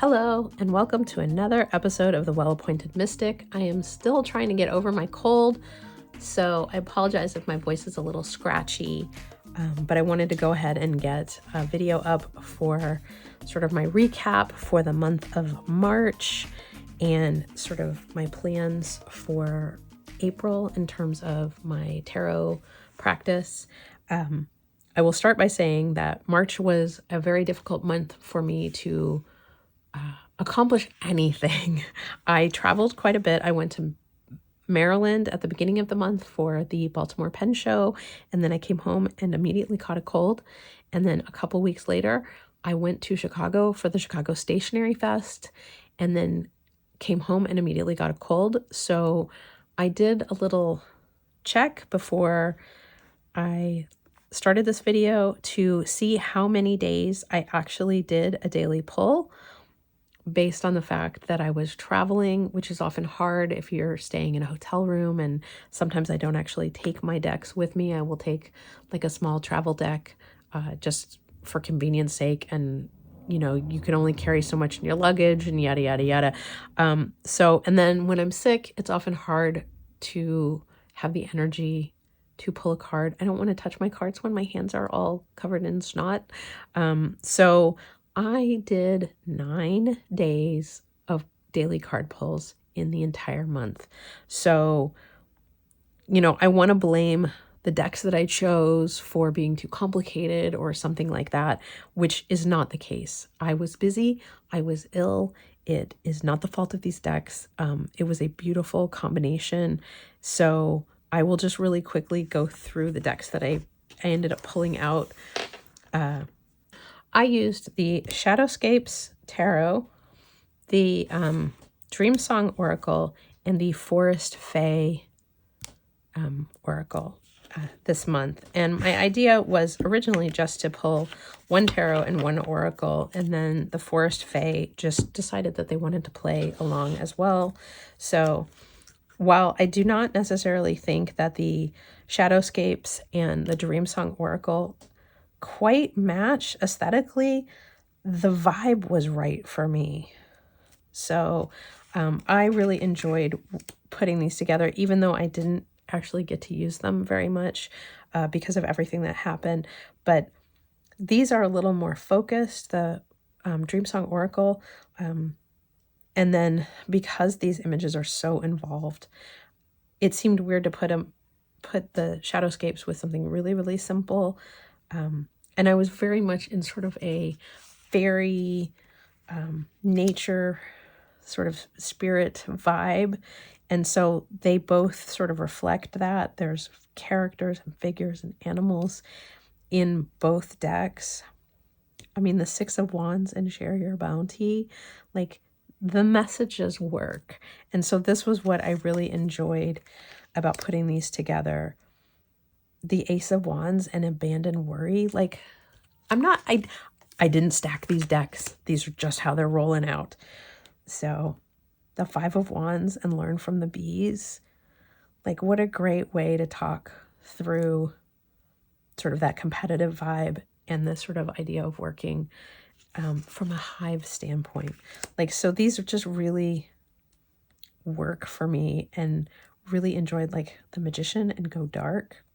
Hello, and welcome to another episode of The Well-Appointed Mystic. I am still trying to get over my cold, so I apologize if my voice is a little scratchy, but I wanted to go ahead and get a video up for sort of my recap for the month of March and sort of my plans for April in terms of my tarot practice. I will start by saying that March was a very difficult month for me to accomplish anything. I traveled quite a bit. I went to Maryland at the beginning of the month for the Baltimore Pen Show, and then I came home and immediately caught a cold. And then a couple weeks later, I went to Chicago for the Chicago Stationery Fest, and then came home and immediately got a cold. So I did a little check before I started this video to see how many days I actually did a daily pull, based on the fact that I was traveling, which is often hard if you're staying in a hotel room, and sometimes I don't actually take my decks with me. I will take like a small travel deck just for convenience sake, and you know, you can only carry so much in your luggage and yada yada yada. And then when I'm sick, it's often hard to have the energy to pull a card. I don't want to touch my cards when my hands are all covered in snot. So I did 9 days of daily card pulls in the entire month. So, you know, I want to blame the decks that I chose for being too complicated or something like that, which is not the case. I was busy. I was ill. It is not the fault of these decks. It was a beautiful combination. So I will just really quickly go through the decks that I ended up pulling out. I used the Shadowscapes Tarot, the Dream Song Oracle, and the Forest Fae Oracle this month. And my idea was originally just to pull one tarot and one oracle, and then the Forest Fae just decided that they wanted to play along as well. So while I do not necessarily think that the Shadowscapes and the Dream Song Oracle quite match aesthetically, the vibe was right for me. So I really enjoyed putting these together, even though I didn't actually get to use them very much because of everything that happened. But these are a little more focused, the Dream Song Oracle. And then because these images are so involved, it seemed weird to put the Shadowscapes with something really, really simple. And I was very much in sort of a fairy, nature, sort of spirit vibe. And so they both sort of reflect that. There's characters and figures and animals in both decks. I mean, the Six of Wands and Share Your Bounty, like the messages work. And so this was what I really enjoyed about putting these together. The Ace of Wands and Abandon Worry. Like, I didn't stack these decks. These are just how they're rolling out. So the Five of Wands and Learn from the Bees. Like, what a great way to talk through sort of that competitive vibe and this sort of idea of working from a hive standpoint. Like, so these are just really work for me, and really enjoyed like the Magician and Go Dark.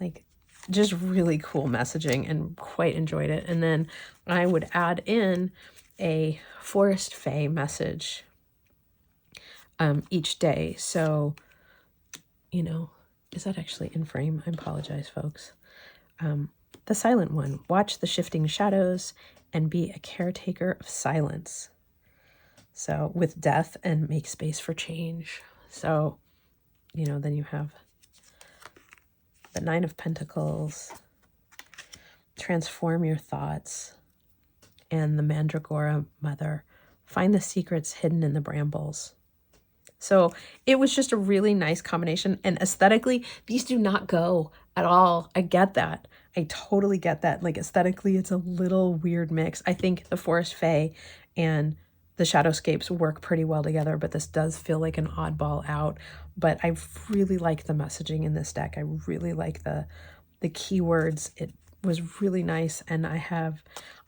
Like, just really cool messaging, and quite enjoyed it. And then I would add in a Forest Fae message each day. So, you know, is that actually in frame? I apologize, folks. The silent one: watch the shifting shadows and be a caretaker of silence. So with death and make space for change. So, you know, then you have the Nine of Pentacles, transform your thoughts, and the Mandragora Mother, find the secrets hidden in the brambles. So it was just a really nice combination. And aesthetically, these do not go at all. I get that. I totally get that. Like, aesthetically, it's a little weird mix. I think the Forest Fae and the Shadowscapes work pretty well together, but this does feel like an oddball out. But I really like the messaging in this deck. I really like the keywords. was really nice, and I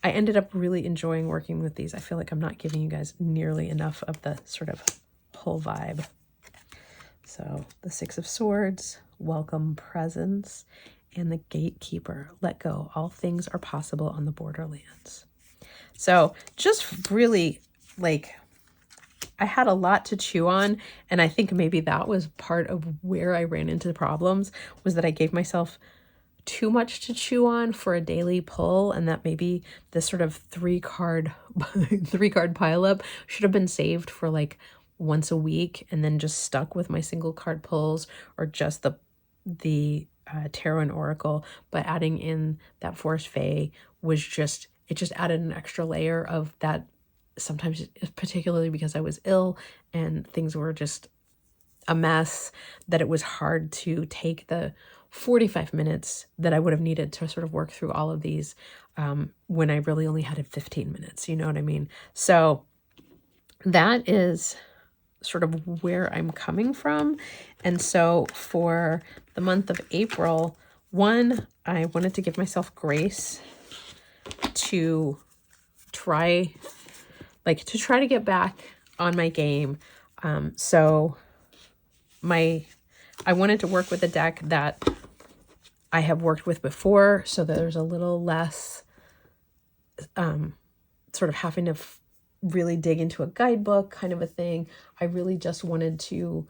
ended up really enjoying working with these. I feel like I'm not giving you guys nearly enough of the sort of whole vibe. So the Six of Swords, welcome presence, and the Gatekeeper, let go. All things are possible on the borderlands. So just really like, I had a lot to chew on, and I think maybe that was part of where I ran into the problems, was that I gave myself too much to chew on for a daily pull, and that maybe this sort of three card pileup should have been saved for like once a week, and then just stuck with my single card pulls, or just the tarot and oracle. But adding in that Force Fae was just, it just added an extra layer of that. Sometimes, particularly because I was ill and things were just a mess, that it was hard to take the 45 minutes that I would have needed to sort of work through all of these when I really only had 15 minutes. You know what I mean? So that is sort of where I'm coming from. And so for the month of April, one, I wanted to give myself grace to try to get back on my game. So I wanted to work with a deck that I have worked with before, so that there's a little less sort of having to really dig into a guidebook kind of a thing. I really just wanted to,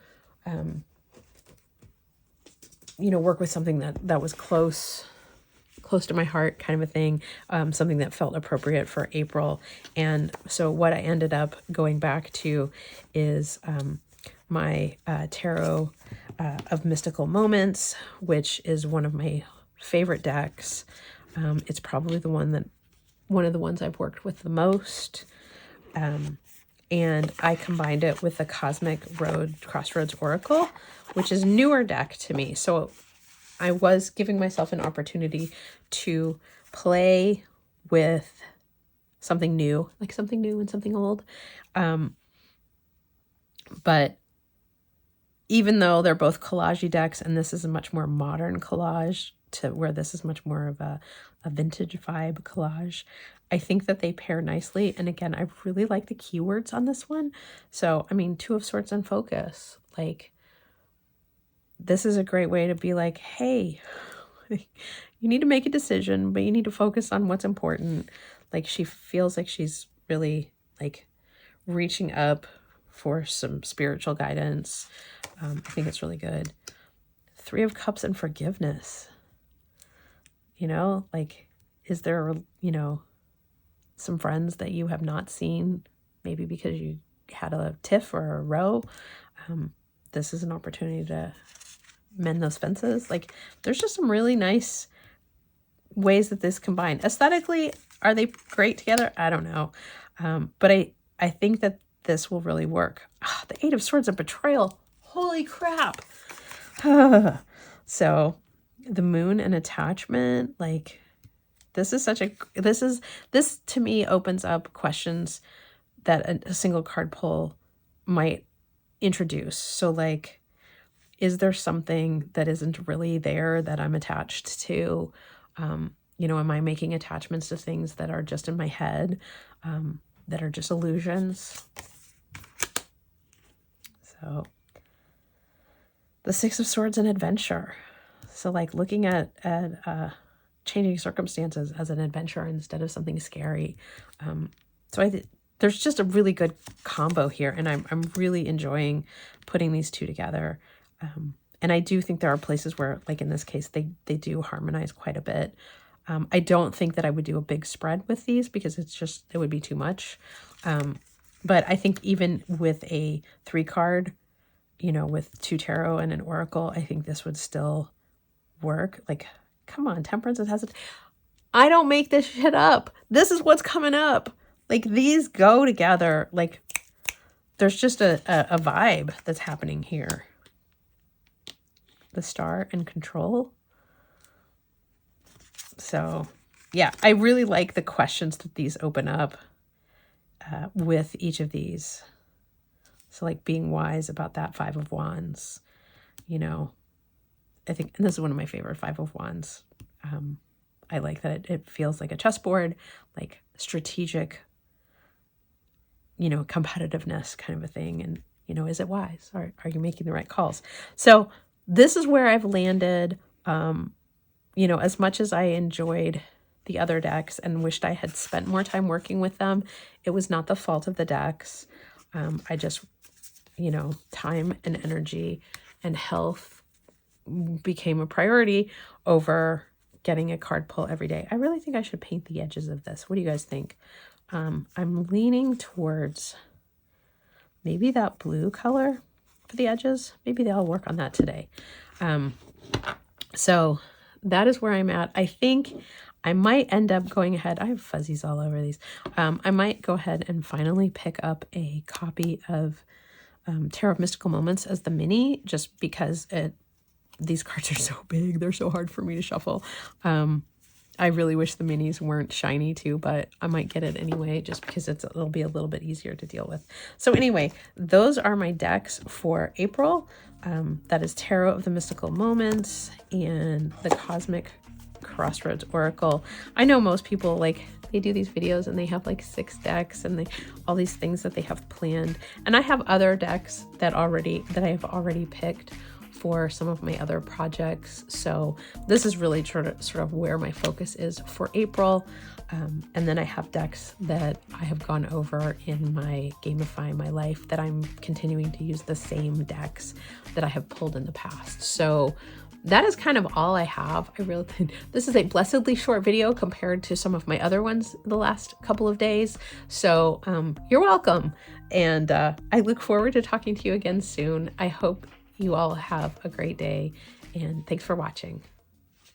work with something that was close to my heart kind of a thing, something that felt appropriate for April. And so what I ended up going back to is my Tarot of Mystical Moments, which is one of my favorite decks. It's probably one of the ones I've worked with the most. And I combined it with the Cosmic Crossroads Oracle, which is a newer deck to me. So I was giving myself an opportunity to play with something new, like something new and something old. But even though they're both collage decks, and this is a much more modern collage to where this is much more of a vintage vibe collage, I think that they pair nicely. And again, I really like the keywords on this one. So, I mean, Two of Swords and Focus, like, this is a great way to be like, hey, you need to make a decision, but you need to focus on what's important. Like, she feels like she's really like reaching up for some spiritual guidance. I think it's really good. Three of Cups and forgiveness. Like, is there, some friends that you have not seen, maybe because you had a tiff or a row? This is an opportunity to mend those fences. Like, there's just some really nice ways that this combine. Aesthetically, are they great together? I don't know. But I think that this will really work. The Eight of Swords and Betrayal. Holy crap. So the Moon and attachment, like, this to me opens up questions that a single card pull might introduce. So like, is there something that isn't really there that I'm attached to? Am I making attachments to things that are just in my head, that are just illusions? So the Six of Swords and adventure. So like looking at changing circumstances as an adventure instead of something scary. So there's just a really good combo here, and I'm really enjoying putting these two together. And I do think there are places where, like in this case, they do harmonize quite a bit. I don't think that I would do a big spread with these because it would be too much. But I think even with a 3-card, with 2 tarot and an oracle, I think this would still work. Like, come on, Temperance and Hesitation. I don't make this shit up. This is what's coming up. Like, these go together. Like, there's just a vibe that's happening here. The Star and Control. So, yeah, I really like the questions that these open up with each of these. So, like, being wise about that 5 of Wands, I think, and this is one of my favorite 5 of Wands. I like that it feels like a chessboard, like strategic, competitiveness kind of a thing. And, is it wise? Are you making the right calls? So this is where I've landed. As much as I enjoyed the other decks and wished I had spent more time working with them, it was not the fault of the decks. I just, time and energy and health became a priority over getting a card pull every day. I really think I should paint the edges of this. What do you guys think? I'm leaning towards maybe that blue color for the edges. Maybe I'll work on that today. So that is where I'm at. I think I might end up going ahead. I have fuzzies all over these. I might go ahead and finally pick up a copy of Tarot of Mystical Moments as the mini, just because these cards are so big. They're so hard for me to shuffle. I really wish the minis weren't shiny too, but I might get it anyway, just because it'll be a little bit easier to deal with. So anyway, those are my decks for April. That is Tarot of the Mystical Moments and the Cosmic Crossroads Oracle. I know most people they do these videos and they have 6 decks and all these things that they have planned. And I have other decks that I have already picked for some of my other projects. So this is really sort of where my focus is for April. And then I have decks that I have gone over in my Gamify My Life that I'm continuing to use the same decks that I have pulled in the past. So that is kind of all I have. I really think this is a blessedly short video compared to some of my other ones the last couple of days. So you're welcome. And I look forward to talking to you again soon. I hope you all have a great day, and thanks for watching.